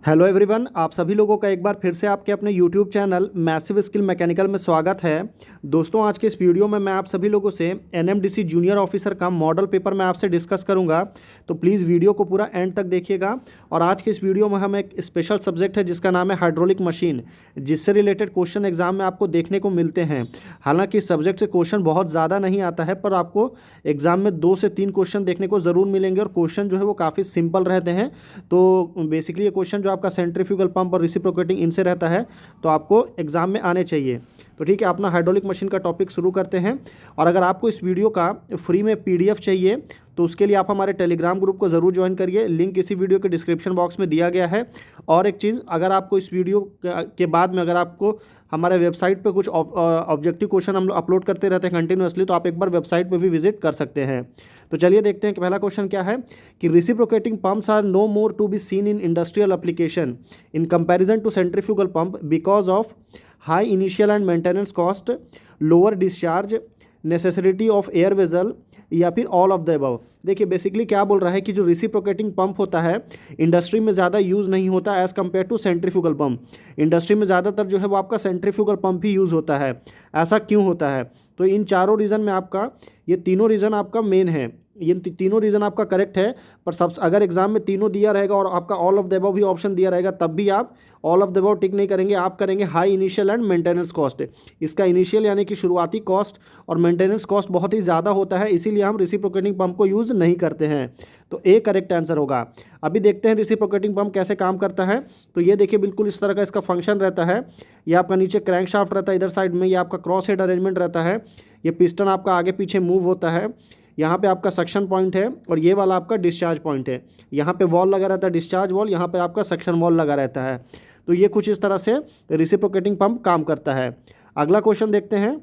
Hello everyone, आप सभी लोगों का एक बार फिर से आपके अपने YouTube channel massive skill mechanical में स्वागत है। दोस्तों, आज के इस वीडियो में मैं आप सभी लोगों से एनएमडीसी जूनियर ऑफिसर का मॉडल पेपर मैं आपसे डिस्कस करूंगा, तो प्लीज़ वीडियो को पूरा एंड तक देखिएगा। और आज के इस वीडियो में हम एक स्पेशल सब्जेक्ट है जिसका नाम है हाइड्रोलिक मशीन, जिससे रिलेटेड क्वेश्चन एग्जाम में आपको देखने को मिलते हैं। हालाँकि इस सब्जेक्ट से क्वेश्चन बहुत ज़्यादा नहीं आता है, पर आपको एग्जाम में 2 से 3 क्वेश्चन देखने को ज़रूर मिलेंगे और क्वेश्चन जो है वो काफ़ी सिंपल रहते हैं। तो बेसिकली ये क्वेश्चन आपका सेंट्रीफ्यूगल पंप और रिसिप्रोकेटिंग इनसे रहता है, तो आपको एग्जाम में आने चाहिए। तो ठीक है, अपना हाइड्रोलिक मशीन का टॉपिक शुरू करते हैं। और अगर आपको इस वीडियो का फ्री में पीडीएफ चाहिए तो उसके लिए आप हमारे टेलीग्राम ग्रुप को ज़रूर ज्वाइन करिए, लिंक इसी वीडियो के डिस्क्रिप्शन बॉक्स में दिया गया है। और एक चीज़, अगर आपको इस वीडियो के बाद में अगर आपको हमारे वेबसाइट पे कुछ ऑब्जेक्टिव क्वेश्चन हम लोग अपलोड करते रहते हैं कंटिन्यूअसली, तो आप एक बार वेबसाइट पे भी विजिट कर सकते हैं। तो चलिए देखते हैं कि पहला क्वेश्चन क्या है कि reciprocating pumps are no more to be seen in industrial application in comparison to centrifugal pump because of high initial and maintenance cost, lower discharge, necessity of air vessel, या फिर ऑल ऑफ द अबव। देखिए basically क्या बोल रहा है कि जो reciprocating pump होता है इंडस्ट्री में ज़्यादा यूज़ नहीं होता as compare to centrifugal pump. Industry में ज़्यादातर जो है वो आपका सेंट्रीफ्यूगल पंप ही यूज़ होता है। ऐसा क्यों होता है? तो इन चारों रीज़न में आपका ये तीनों रीज़न आपका मेन है, ये तीनों रीज़न आपका करेक्ट है। पर सब अगर एग्जाम में तीनों दिया रहेगा और आपका ऑल ऑफ द अबव भी ऑप्शन दिया रहेगा, तब भी आप ऑल ऑफ द अबव टिक नहीं करेंगे, आप करेंगे high initial and maintenance cost. इसका इनिशियल यानी कि शुरुआती कॉस्ट और मेंटेनेंस कॉस्ट बहुत ही ज़्यादा होता है, इसीलिए हम रिसिप्रोकेटिंग पंप को यूज़ नहीं करते हैं। तो ए करेक्ट आंसर होगा। अभी देखते हैं रिसिप्रोकेटिंग पंप कैसे काम करता है। तो ये देखिए बिल्कुल इस तरह का इसका फंक्शन रहता है। ये आपका नीचे क्रैंक शाफ्ट रहता है इधर साइड में, ये आपका क्रॉस हेड अरेंजमेंट रहता है, ये पिस्टन आपका आगे पीछे मूव होता है, यहाँ पे आपका सक्शन पॉइंट है और ये वाला आपका डिस्चार्ज पॉइंट है। यहाँ पे वॉल लगा रहता है डिस्चार्ज वॉल, यहाँ पे आपका सक्शन वॉल लगा रहता है। तो ये कुछ इस तरह से रिसिप्रोकेटिंग पंप काम करता है। अगला क्वेश्चन देखते हैं।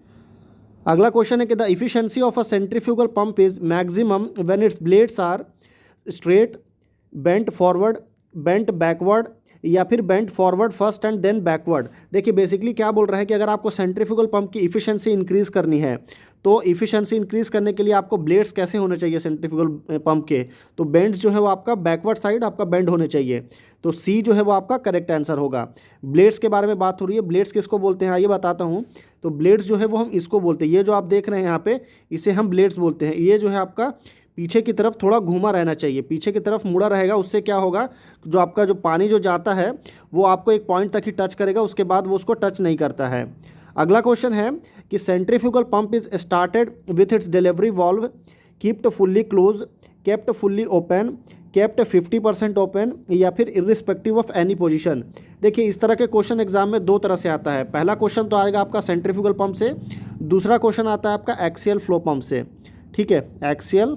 अगला क्वेश्चन है कि the efficiency of a centrifugal pump is maximum when its blades are straight, bent forward, bent backward, या फिर bent forward first and then backward. देखिए बेसिकली क्या बोल रहा है कि अगर आपको सेंट्रीफ्यूगल पंप की इफिशिएंसी इंक्रीज़ करनी है, तो इफिशिएंसी इंक्रीज़ करने के लिए आपको ब्लेड्स कैसे होने चाहिए सेंट्रीफ्यूगल पंप के? तो बेंड्स जो है वो आपका बैकवर्ड साइड आपका बेंड होने चाहिए। तो सी जो है वो आपका करेक्ट आंसर होगा। ब्लेड्स के बारे में बात हो रही है, ब्लेड्स किसको बोलते हैं आइए बताता हूँ। तो ब्लेड्स जो है वो हम इसको बोलते हैं, ये जो आप देख रहे हैं यहाँ पे, इसे हम ब्लेड्स बोलते हैं। ये जो है आपका पीछे की तरफ थोड़ा घूमा रहना चाहिए, पीछे की तरफ मुड़ा रहेगा, उससे क्या होगा, जो आपका जो पानी जो जाता है वो आपको एक पॉइंट तक ही टच करेगा, उसके बाद वो उसको टच नहीं करता है। अगला क्वेश्चन है कि centrifugal pump is started with its delivery valve keeped fully close, kept fully open, kept 50% open, या फिर इर्रिस्पेक्टिव ऑफ एनी पोजीशन। देखिए इस तरह के क्वेश्चन एग्जाम में 2 तरह से आता है। पहला क्वेश्चन तो आएगा आपका सेंट्रीफ्यूगल पंप से, दूसरा क्वेश्चन आता है आपका एक्सियल फ्लो पंप से। ठीक है, एक्सियल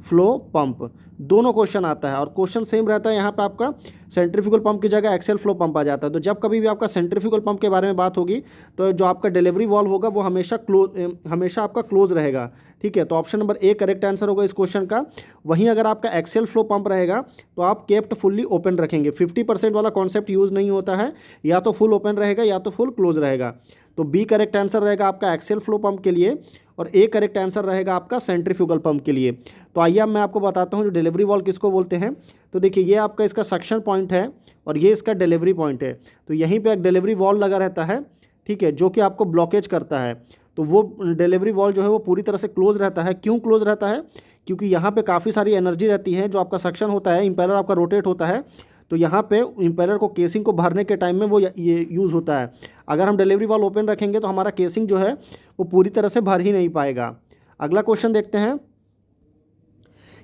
फ्लो पंप दोनों क्वेश्चन आता है और क्वेश्चन सेम रहता है। यहाँ पे आपका सेंट्रीफ्यूगल पंप की जगह एक्सियल फ्लो पंप आ जाता है। तो जब कभी भी आपका सेंट्रीफ्यूगल पंप के बारे में बात होगी तो जो आपका डिलीवरी वॉल्व होगा वो हमेशा आपका क्लोज रहेगा। ठीक है, तो option number A correct answer होगा इस क्वेश्चन का। वहीं अगर आपका एक्सियल फ्लो पंप रहेगा तो आप केप्ट फुल्ली ओपन रखेंगे। 50% वाला कॉन्सेप्ट यूज़ नहीं होता है, या तो फुल ओपन रहेगा या तो फुल क्लोज रहेगा। तो बी करेक्ट आंसर रहेगा आपका एक्सियल फ्लो पंप के लिए और ए करेक्ट आंसर रहेगा आपका सेंट्रीफ्यूगल पंप के लिए। तो आइए अब मैं आपको बताता हूँ जो डिलीवरी वॉल्व किसको बोलते हैं। तो देखिए ये आपका इसका सक्शन पॉइंट है और ये इसका डिलीवरी पॉइंट है। तो यहीं पे एक डिलीवरी वॉल्व लगा रहता है, ठीक है, जो कि आपको ब्लॉकेज करता है। तो वो डिलीवरी वॉल्व जो है वो पूरी तरह से क्लोज रहता है। क्यों क्लोज रहता है? क्योंकि यहाँ पे काफ़ी सारी एनर्जी रहती है। जो आपका सक्शन होता है, इम्पेलर आपका रोटेट होता है, तो यहाँ पे इम्पेलर को केसिंग को भरने के टाइम में वो ये यूज़ होता है। अगर हम डिलीवरी वॉल्व ओपन रखेंगे तो हमारा केसिंग जो है वो पूरी तरह से भर ही नहीं पाएगा। अगला क्वेश्चन देखते हैं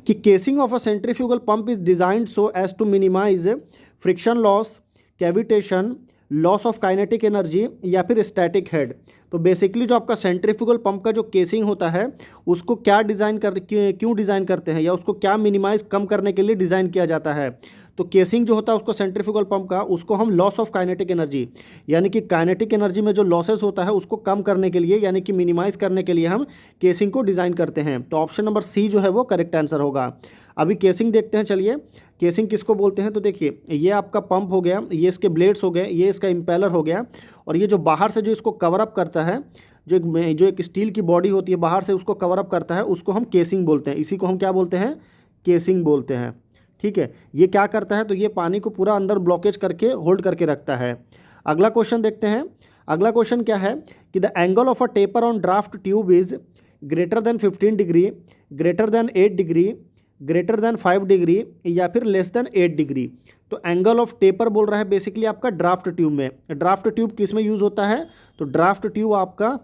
कि casing of a centrifugal pump is designed so as to minimise friction loss, cavitation, loss of kinetic energy, या फिर स्टैटिक हेड। तो बेसिकली जो आपका सेंट्रीफ्यूगल पंप का जो केसिंग होता है उसको क्या क्यों डिज़ाइन करते हैं, या उसको क्या मिनिमाइज कम करने के लिए डिज़ाइन किया जाता है? तो केसिंग जो होता है उसको सेंट्रीफ्यूगल पंप का, उसको हम लॉस ऑफ काइनेटिक एनर्जी, यानी कि काइनेटिक एनर्जी में जो लॉसेस होता है उसको कम करने के लिए, यानी कि मिनिमाइज करने के लिए हम केसिंग को डिज़ाइन करते हैं। तो ऑप्शन नंबर सी जो है वो करेक्ट आंसर होगा। अभी केसिंग देखते हैं, चलिए केसिंग किसको बोलते हैं। तो देखिए ये आपका पंप हो गया, ये इसके ब्लेड्स हो गए, ये इसका इम्पेलर हो गया, और ये जो बाहर से जो इसको कवर अप करता है, जो एक स्टील की बॉडी होती है बाहर से उसको कवर अप करता है, उसको हम केसिंग बोलते हैं। इसी को हम क्या बोलते हैं? केसिंग बोलते हैं। ठीक है, ये क्या करता है, तो ये पानी को पूरा अंदर ब्लॉकेज करके होल्ड करके रखता है। अगला क्वेश्चन देखते हैं। अगला क्वेश्चन क्या है कि the angle of a taper on draft tube is greater than 15 degree, greater than 8 degree, greater than 5 degree या फिर लेस देन 8 डिग्री। तो एंगल ऑफ टेपर बोल रहा है बेसिकली आपका ड्राफ्ट ट्यूब में। ड्राफ्ट ट्यूब किस में यूज़ होता है, तो ड्राफ्ट ट्यूब आपका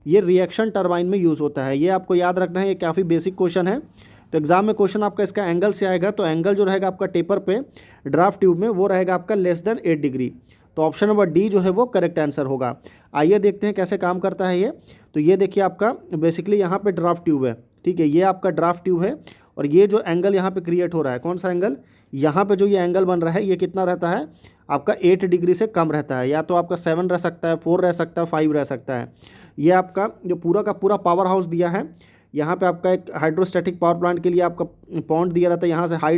ये रिएक्शन टरबाइन में यूज़ होता है। ये आपको याद रखना है, ये काफ़ी बेसिक क्वेश्चन है। तो एग्जाम में क्वेश्चन आपका इसका एंगल से आएगा, तो एंगल जो रहेगा आपका टेपर पे ड्राफ्ट ट्यूब में वो रहेगा आपका लेस देन 8 डिग्री। तो ऑप्शन नंबर डी जो है वो करेक्ट आंसर होगा। आइए देखते हैं कैसे काम करता है ये। तो ये देखिए आपका बेसिकली यहाँ पे ड्राफ्ट ट्यूब है, ठीक है, ये आपका ड्राफ्ट ट्यूब है और ये जो एंगल यहाँ पे क्रिएट हो रहा है, कौन सा एंगल, यहाँ पे जो ये एंगल बन रहा है ये कितना रहता है आपका 8 डिग्री से कम रहता है, या तो आपका 7 रह सकता है, 4 रह सकता है, 5 रह सकता है। ये आपका जो पूरा का पूरा पावर हाउस दिया है, यहाँ पे आपका एक हाइड्रोस्टैटिक पावर प्लांट के लिए आपका पॉन्ड दिया रहता है, यहाँ से हाई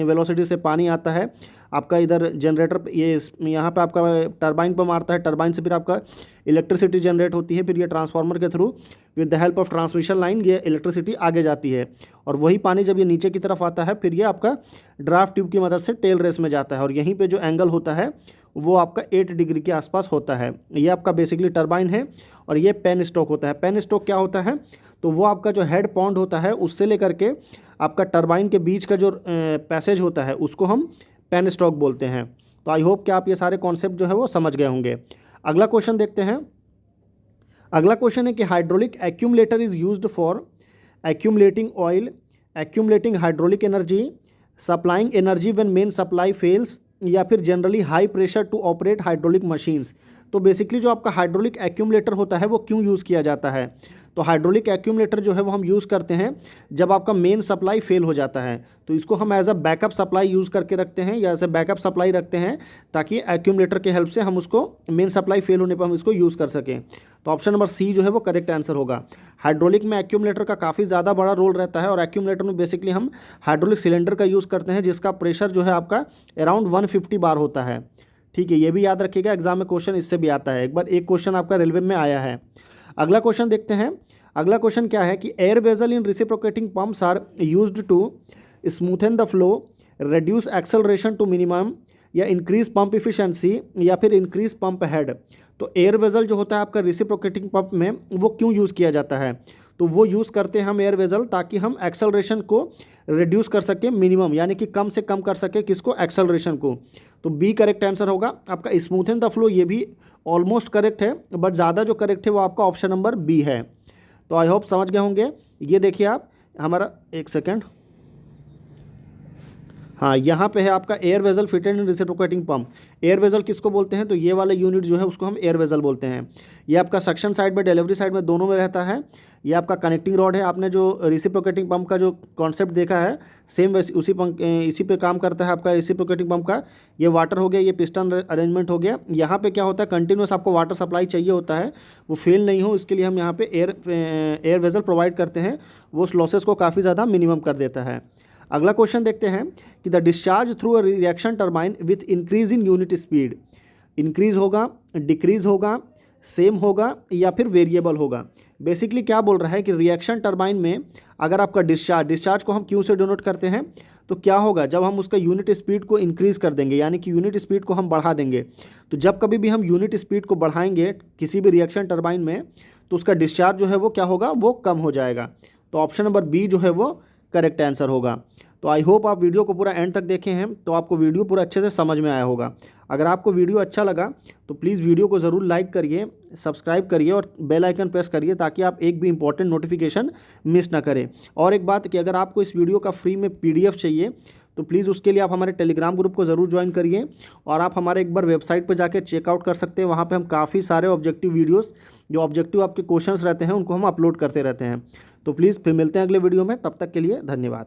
वेलोसिटी से पानी आता है आपका इधर जनरेटर, ये यहाँ पे आपका टरबाइन पर मारता है, टरबाइन से फिर आपका इलेक्ट्रिसिटी जनरेट होती है, फिर ये ट्रांसफार्मर के through with the help of transmission line ये इलेक्ट्रिसिटी आगे जाती है और वही पानी जब ये नीचे की तरफ आता है फिर ये आपका ड्राफ्ट ट्यूब की मदद से टेल रेस में जाता है और यहीं पे जो एंगल होता है वो आपका 8 डिग्री के आसपास होता है। ये आपका बेसिकली टरबाइन है और ये पेन स्टॉक होता है। पेन स्टॉक क्या होता है, तो वो आपका जो हेड पॉन्ड होता है उससे लेकर के आपका टरबाइन के बीच का जो पैसेज होता है उसको हम पेन स्टॉक बोलते हैं। तो आई होप कि आप ये सारे कॉन्सेप्ट जो है वो समझ गए होंगे। अगला क्वेश्चन देखते हैं। अगला क्वेश्चन है कि hydraulic accumulator is used for accumulating oil, accumulating hydraulic energy, supplying energy when main supply fails, या फिर generally high pressure to operate hydraulic machines. तो बेसिकली जो आपका हाइड्रोलिक एक्यूमुलेटर होता है वो क्यों यूज़ किया जाता है, तो हाइड्रोलिक एक्यूमुलेटर जो है वो हम यूज़ करते हैं जब आपका मेन सप्लाई फेल हो जाता है, तो इसको हम as a backup supply use करके रखते हैं या एज अ बैकअप सप्लाई रखते हैं ताकि एक्यूमुलेटर के हेल्प से हम उसको मेन सप्लाई फेल होने पर हम इसको यूज़ कर सकें। तो ऑप्शन नंबर सी जो है वो करेक्ट आंसर होगा। हाइड्रोलिक में एक्यूमुलेटर का काफ़ी ज़्यादा बड़ा रोल रहता है और एक्यूमुलेटर में बेसिकली हम हाइड्रोलिक सिलेंडर का यूज़ करते हैं जिसका प्रेशर जो है आपका अराउंड 150 बार होता है, ठीक है, ये भी याद रखिएगा, एग्जाम में क्वेश्चन इससे भी आता है। एक बार एक क्वेश्चन आपका रेलवे में आया है। अगला क्वेश्चन देखते हैं। अगला क्वेश्चन क्या है कि air vessel in reciprocating pumps are used to smoothen the flow, reduce acceleration to minimum, या इंक्रीज पंप इफिशिएंसी, या फिर इंक्रीज पंप हेड। तो एयर वेजल जो होता है आपका रेसिप्रोकेटिंग पंप में वो क्यों यूज़ किया जाता है, तो वो यूज़ करते हैं हम एयर वेजल ताकि हम एक्सेलरेशन को रिड्यूस कर सकें मिनिमम, यानी कि कम से कम कर सके किसको, एक्सेलरेशन को। तो बी करेक्ट आंसर होगा आपका। स्मूथन द फ्लो ये भी ऑलमोस्ट करेक्ट है बट ज़्यादा जो करेक्ट है वो आपका ऑप्शन नंबर बी है। तो आई होप समझ गए होंगे। ये देखिए आप हमारा, एक सेकेंड, हाँ यहाँ पे है आपका air vessel fitted in reciprocating pump. Air vessel किसको बोलते हैं, तो ये वाला यूनिट जो है उसको हम एयर वेजल बोलते हैं। ये आपका सक्शन साइड में, डिलीवरी साइड में, दोनों में रहता है। ये आपका कनेक्टिंग रॉड है। आपने जो रेसिप्रोकेटिंग पंप का जो कॉन्सेप्ट देखा है सेम वैसे इसी पे काम करता है आपका रेसिप्रोकेटिंग पंप का। ये वाटर हो गया, ये पिस्टन अरेंजमेंट हो गया। यहाँ पे क्या होता है, कंटिन्यूस आपको वाटर सप्लाई चाहिए होता है, वो फेल नहीं हो इसके लिए हम यहाँ पे एयर वेजल प्रोवाइड करते हैं, वो उस लॉसेस को काफ़ी ज़्यादा मिनिमम कर देता है। अगला क्वेश्चन देखते हैं कि the discharge through a reaction turbine with increase in unit speed, increase होगा, डिक्रीज होगा, सेम होगा, या फिर वेरिएबल होगा। बेसिकली क्या बोल रहा है कि रिएक्शन टरबाइन में अगर आपका डिस्चार्ज को हम क्यू से डिनोट करते हैं, तो क्या होगा जब हम उसका यूनिट स्पीड को इंक्रीज़ कर देंगे, यानी कि यूनिट स्पीड को हम बढ़ा देंगे। तो जब कभी भी हम यूनिट स्पीड को बढ़ाएंगे किसी भी रिएक्शन टरबाइन में, तो उसका डिस्चार्ज जो है वो क्या होगा, वो कम हो जाएगा। तो ऑप्शन नंबर बी जो है वो करेक्ट आंसर होगा। तो आई होप आप वीडियो को पूरा एंड तक देखे हैं, तो आपको वीडियो पूरा अच्छे से समझ में आया होगा। अगर आपको वीडियो अच्छा लगा तो प्लीज़ वीडियो को ज़रूर लाइक करिए, सब्सक्राइब करिए और बेल आइकन प्रेस करिए ताकि आप एक भी इंपॉर्टेंट नोटिफिकेशन मिस ना करें। और एक बात कि अगर आपको इस वीडियो का फ्री में PDF चाहिए तो प्लीज़ उसके लिए आप हमारे टेलीग्राम ग्रुप को ज़रूर ज्वाइन करिए और आप हमारे एक बार वेबसाइट पर जाके चेकआउट कर सकते हैं। वहाँ पे हम काफ़ी सारे ऑब्जेक्टिव वीडियोस, जो ऑब्जेक्टिव आपके क्वेश्चंस रहते हैं, उनको हम अपलोड करते रहते हैं। तो प्लीज़ फिर मिलते हैं अगले वीडियो में, तब तक के लिए धन्यवाद।